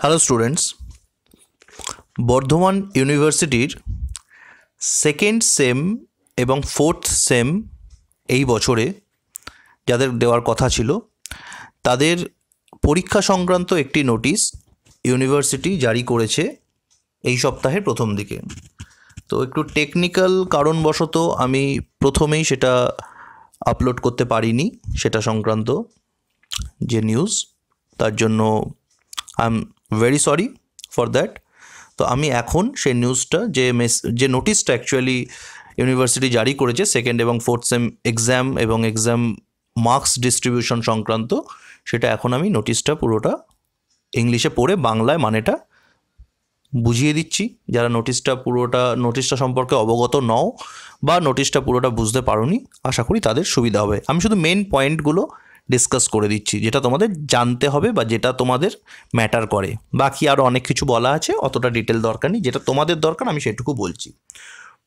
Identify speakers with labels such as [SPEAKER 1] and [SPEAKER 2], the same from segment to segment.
[SPEAKER 1] Hello students, Bardhaman ইউনিভার্সিটির second same এবং fourth sem এই বছরে যাদের দেওয়ার কথা ছিল তাদের পরীক্ষা সংক্রান্ত একটি নোটিশ ইউনিভার্সিটি জারি করেছে এই সপ্তাহের প্রথম দিকে। তো একটু টেকনিক্যাল কারণবশত আমি প্রথমেই সেটা আপলোড করতে পারিনি, সেটা সংক্রান্ত যে নিউজ, তার জন্য I am very sorry for that. তো আমি এখন সেই নিউজটা যে নোটিশটা অ্যাকচুয়ালি ইউনিভার্সিটি জারি করেছে সেকেন্ড এবং ফোর্থ সেম এক্সাম এবং এক্সাম মার্কস ডিস্ট্রিবিউশন সংক্রান্ত, সেটা এখন আমি নোটিশটা পুরোটা ইংলিশে পড়ে বাংলায় মানেটা বুঝিয়ে দিচ্ছি। যারা নোটিশটা সম্পর্কে অবগত নও বা নোটিশটা পুরোটা বুঝতে পারোনি, আশা করি তাদের সুবিধা হবে। আমি শুধু মেন পয়েন্টগুলো ডিসকাস করে দিচ্ছি যেটা তোমাদের জানতে হবে বা যেটা তোমাদের ম্যাটার করে। বাকি আরও অনেক কিছু বলা আছে, অতটা ডিটেল দরকার নেই, যেটা তোমাদের দরকার আমি সেটুকু বলছি।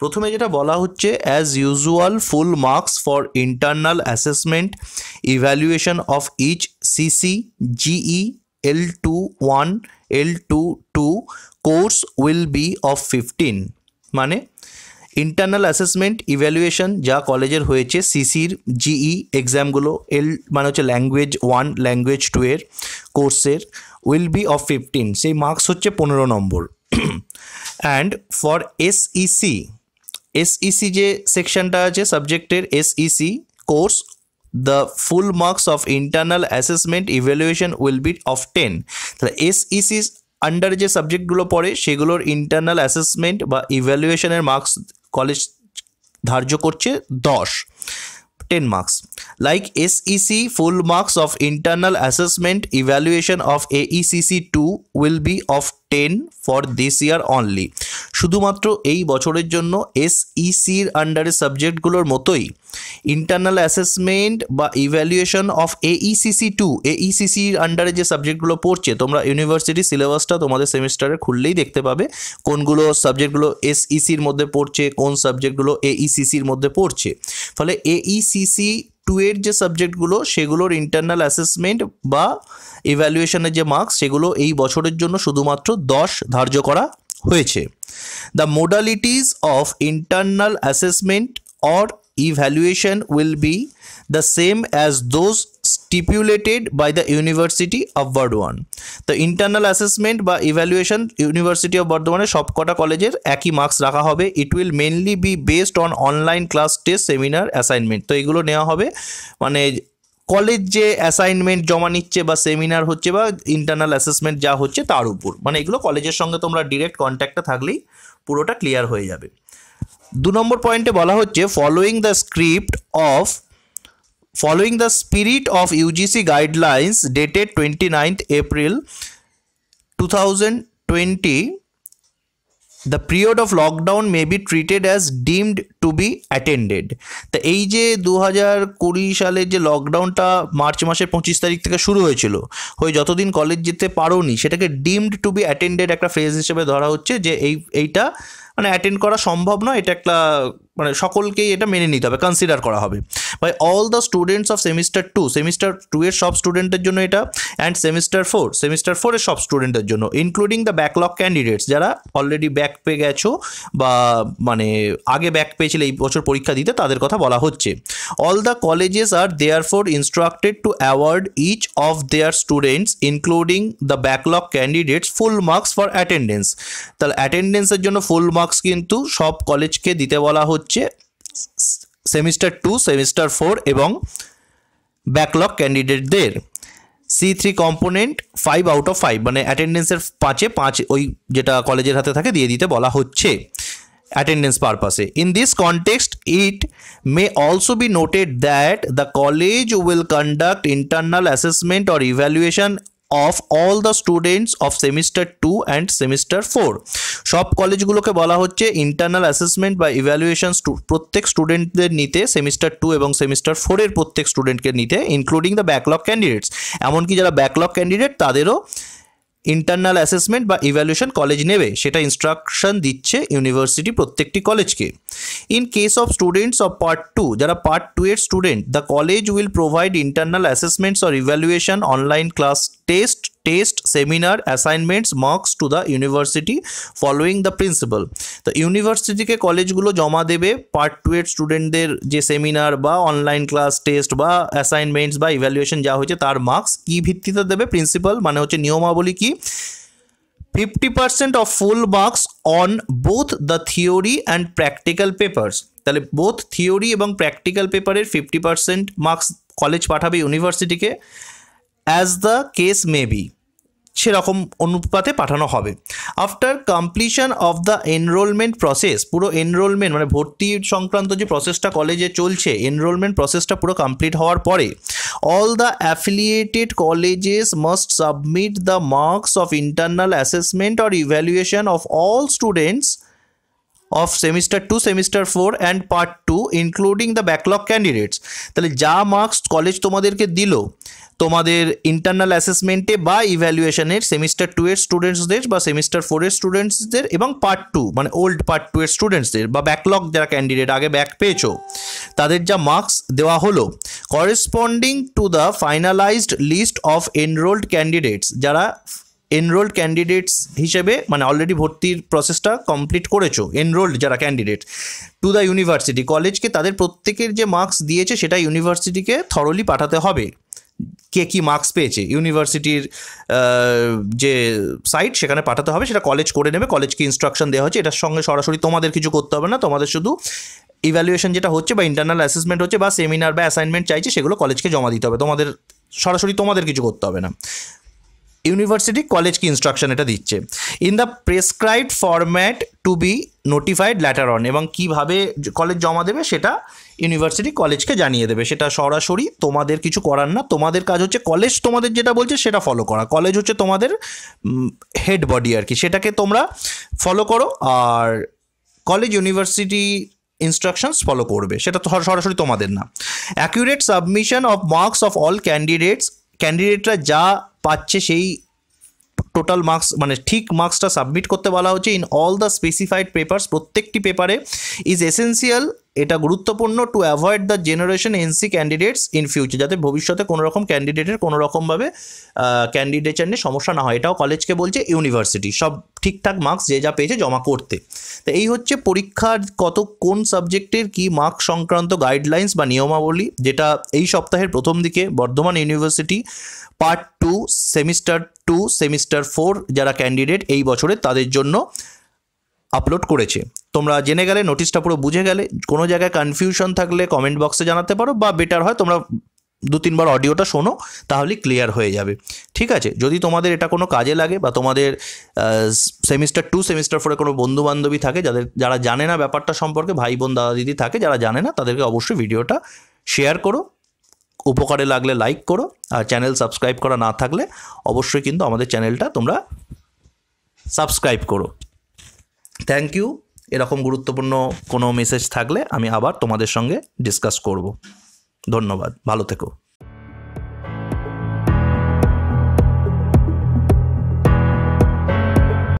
[SPEAKER 1] প্রথমে যেটা বলা হচ্ছে, as usual full marks for internal assessment evaluation of each CC GE L21 L22 course will be of 15। মানে ইন্টারনাল অ্যাসেসমেন্ট ইভ্যালুয়েশন যা কলেজের হয়েছে সিসির জিই এক্সামগুলো, এল মানে হচ্ছে ল্যাঙ্গুয়েজ 1 ল্যাঙ্গুয়েজ 2 এর কোর্সের, উইল বি অফ 15, সেই মার্কস হচ্ছে 15 নম্বর। অ্যান্ড ফর এসইসি যে সেকশনটা আছে সাবজেক্টের SEC course, the full marks of internal assessment evaluation will be of 10। তাহলে এসইসি আন্ডারে যে সাবজেক্টগুলো পড়ে সেগুলোর ইন্টারনাল অ্যাসেসমেন্ট বা ইভ্যালুয়েশনের মার্কস কলেজ ধার্য করছে 10 marks. Like SEC full marks of internal assessment evaluation of AECC 2 will be of 10 for this year only. শুধুমাত্র এই বছরের জন্য এসইসির আন্ডারের সাবজেক্টগুলোর মতোই ইন্টারনাল অ্যাসেসমেন্ট বা ইভ্যালুয়েশন অফ AECCর আন্ডারে যে সাবজেক্টগুলো পড়ছে, তোমরা ইউনিভার্সিটি সিলেবাসটা তোমাদের সেমিস্টারে খুললেই দেখতে পাবে কোনগুলো সাবজেক্টগুলো এসইসির মধ্যে পড়ছে, কোন সাবজেক্টগুলো AECCর মধ্যে পড়ছে। ফলে AECC 2 এর যে সাবজেক্টগুলো সেগুলোর ইন্টারনাল অ্যাসেসমেন্ট বা ইভ্যালুয়েশনের যে মার্কস সেগুলো এই বছরের জন্য শুধুমাত্র 10 ধার্য করা হয়েছে। The modalities of internal assessment or evaluation will be the same as those stipulated by the University of Burdwan. The internal assessment বা evaluation University of বর্ধমানের সবকটা কলেজের একই মার্কস রাখা হবে। It will mainly be based on online class test seminar assignment। তো এগুলো নেওয়া হবে মানে কলেজ যে অ্যাসাইনমেন্ট জমা নিচ্ছে বা সেমিনার হচ্ছে বা ইন্টারনাল অ্যাসেসমেন্ট যা হচ্ছে তার উপর, মানে এগুলো কলেজের সঙ্গে তোমরা ডিরেক্ট কন্ট্যাক্টে থাকলেই পুরোটা ক্লিয়ার হয়ে যাবে। 2 নম্বর পয়েন্টে বলা হচ্ছে, following the spirit of UGC guidelines dated 29th April 2020, the period of lockdown may be treated as deemed to be attended। তো এই যে 2020 সালের যে লকডাউনটা মার্চ মাসের 25 তারিখ থেকে শুরু হয়েছিল, যতদিন কলেজ যেতে পারোনি সেটাকে ডিমড টু বি অ্যাটেন্ডেড একটা ফ্রেজ হিসেবে ধরা হচ্ছে, যে এইটা মানে অ্যাটেন্ড করা সম্ভব নয়, এটা একটা মানে সকলকেই এটা মেনে নিতে হবে, কনসিডার করা হবে by all the students of semester 2 এর সব স্টুডেন্টের জন্য এটা, অ্যান্ড সেমিস্টার 4 এর সব স্টুডেন্টের জন্য, ইনক্লুডিং দ্য ব্যাকলগ ক্যান্ডিডেটস, যারা অলরেডি ব্যাক পেয়ে গেছো বা মানে আগে ব্যাক পেয়েছিলে এই বছর পরীক্ষা দিতে, তাদের কথা বলা হচ্ছে। All the colleges are therefore instructed to award each of their students including the backlog candidates full marks for attendance. তাহলে অ্যাটেন্ডেন্সের জন্য ফুল মার্কস কিন্তু সব কলেজকে দিতে বলা হচ্ছে, সেমিস্টার 2 সেমিস্টার 4 এবং ব্যাকলগ ক্যান্ডিডেটদের। C3 কম্পোনেন্ট 5 out of 5, মানে অ্যাটেন্ডেন্সের 5-এ 5 ওই যেটা কলেজের হাতে থাকে দিয়ে দিতে বলা হচ্ছে অ্যাটেন্ডেন্স পারপাসে। In this context it may also be noted that the college will conduct internal assessment or evaluation of all the students of semester 2 and semester 4। সব কলেজগুলোকে বলা হচ্ছে ইন্টারনাল অ্যাসেসমেন্ট বা ইভ্যালুয়েশন প্রত্যেক স্টুডেন্টদের নিতে, সেমিস্টার 2 এবং সেমিস্টার 4 এর প্রত্যেক স্টুডেন্টকে নিতে, ইনক্লুডিং দ্য ব্যাকলগ ক্যান্ডিডেটস, এমনকি যারা ব্যাকলগ ক্যান্ডিডেট তাদেরও ইন্টারনাল অ্যাসেসমেন্ট বা ইভ্যালুয়েশন কলেজ নেবে, সেটা ইনস্ট্রাকশন দিচ্ছে ইউনিভার্সিটি প্রত্যেকটি কলেজকে। In case of students of part 2, যারা পার্ট 2 এর student, the college will provide internal assessments or evaluation online class test test seminar assignments marks to the university following the principal. তো ইউনিভার্সিটিকে কলেজগুলো জমা দেবে পার্ট 2 এর স্টুডেন্টদের যে সেমিনার বা অনলাইন ক্লাস টেস্ট বা অ্যাসাইনমেন্টস বা ইভ্যালুয়েশন যা হয়েছে তার মার্কস কী ভিত্তিতে দেবে? প্রিন্সিপাল মানে হচ্ছে নিয়মাবলী কি, 50% of full marks on both the theory and practical papers। তাহলে বোথ থিওরি এবং প্র্যাকটিক্যাল পেপারের 50% মার্কস কলেজ পাঠাবে ইউনিভার্সিটিকে, as the case may be, সেরকম অনুপাতে পাঠানো হবে। After completion of the enrolment process, পুরো এনরোলমেন্ট মানে ভর্তি সংক্রান্ত যে প্রসেসটা কলেজে চলছে, এনরোলমেন্ট প্রসেসটা পুরো কমপ্লিট হওয়ার পরে all the affiliated colleges must submit the marks of internal assessment or evaluation of all students of semester 2 semester 4 and part 2 including the backlog candidates। তাহলে যা মার্কস কলেজ তোমাদেরকে দিল তোমাদের ইন্টারনাল অ্যাসেসমেন্টে বা ইভ্যালুয়েশনের সেমিস্টার 2 এর স্টুডেন্টসদের বা সেমিস্টার 4 এর স্টুডেন্টসদের এবং পার্ট 2 মানে ওল্ড পার্ট 2 এর স্টুডেন্টসদের বা ব্যাকলগ যারা ক্যান্ডিডেট আগে ব্যাক পেয়েছো তাদের যা মার্কস দেওয়া হলো corresponding to the finalised list of enrolled candidates, যারা এনরোল্ড ক্যান্ডিডেটস হিসেবে মানে অলরেডি ভর্তির প্রসেসটা কমপ্লিট করেছো, এনরোল্ড যারা ক্যান্ডিডেট, টু দ্য ইউনিভার্সিটি, কলেজকে তাদের প্রত্যেকের যে মার্কস দিয়েছে সেটা ইউনিভার্সিটিকে থরলি পাঠাতে হবে। কে কী মার্কস পেয়েছে ইউনিভার্সিটির যে সাইট সেখানে পাঠাতে হবে, সেটা কলেজ করে নেবে, কলেজকে ইনস্ট্রাকশন দেওয়া হচ্ছে। এটার সঙ্গে সরাসরি তোমাদের কিছু করতে হবে না, তোমাদের শুধু ইভ্যালুয়েশন যেটা হচ্ছে বা ইন্টারনাল অ্যাসেসমেন্ট হচ্ছে বা সেমিনার বা অ্যাসাইনমেন্ট চাইছে সেগুলো কলেজকে জমা দিতে হবে, তোমাদের সরাসরি তোমাদের কিছু করতে হবে না। ইউনিভার্সিটি কলেজকে ইনস্ট্রাকশন এটা দিচ্ছে। In the prescribed format to be notified later on, এবং কীভাবে কলেজ জমা দেবে সেটা ইউনিভার্সিটি কলেজকে জানিয়ে দেবে, সেটা সরাসরি তোমাদের কিছু করার না। তোমাদের কাজ হচ্ছে কলেজ তোমাদের যেটা বলছে সেটা ফলো করা, কলেজ হচ্ছে তোমাদের হেড বডি আর কি, সেটাকে তোমরা ফলো করো আর কলেজ ইউনিভার্সিটি ইনস্ট্রাকশনস ফলো করবে, সেটা তো সরাসরি তোমাদের না। Accurate submission of marks of all candidates, ক্যান্ডিডেটরা যা পাচ্ছে সেই টোটাল মার্কস মানে ঠিক মার্কসটা সাবমিট করতে বলা হচ্ছে in all the specified papers, প্রত্যেকটি পেপারে ইজ এসেন্সিয়াল, এটা গুরুত্বপূর্ণ, to avoid the generation NC candidates in future, যাতে ভবিষ্যতে কোনো রকম ক্যান্ডিডেটের কোনো রকমভাবে ক্যান্ডিডেচার নিয়ে সমস্যা না হয়, এটাও কলেজকে বলছে ইউনিভার্সিটি, সব ঠিকঠাক মার্কস যে যা পেয়েছে জমা করতে। তো এই হচ্ছে পরীক্ষার কোন সাবজেক্টের কি মার্কস সংক্রান্ত গাইডলাইন্স বা নিয়মাবলী, যেটা এই সপ্তাহের প্রথম দিকে Bardhaman university part 2 semester 2 semester 4 যারা ক্যান্ডিডেট এই বছরে তাদের জন্য আপলোড করেছে। তোমরা জেনে গেলে, নোটিশটা পুরো বুঝে গেলে, কোনো জায়গায় কনফিউশন থাকলে কমেন্ট বক্সে জানাতে পারো, বা বেটার হয় তোমরা 2-3 বার অডিওটা শোনো, তাহলেই ক্লিয়ার হয়ে যাবে। ঠিক আছে, যদি তোমাদের এটা কোনো কাজে লাগে বা তোমাদের সেমিস্টার 2 সেমিস্টার 4 কোনো বন্ধু বান্ধবী থাকে যারা জানে না ব্যাপারটা সম্পর্কে, ভাই বোন দাদা দিদি থাকে যারা জানে না, তাদেরকে অবশ্যই ভিডিওটা শেয়ার করো, উপকারে লাগলে লাইক করো, আর চ্যানেল সাবস্ক্রাইব করা না থাকলে অবশ্যই কিন্তু আমাদের চ্যানেলটা তোমরা সাবস্ক্রাইব করো। Thank you. এরকম গুরুত্বপূর্ণ কোনো মেসেজ থাকলে আমি আবার তোমাদের সঙ্গে ডিসকাস করব। ধন্যবাদ, ভালো থেকো।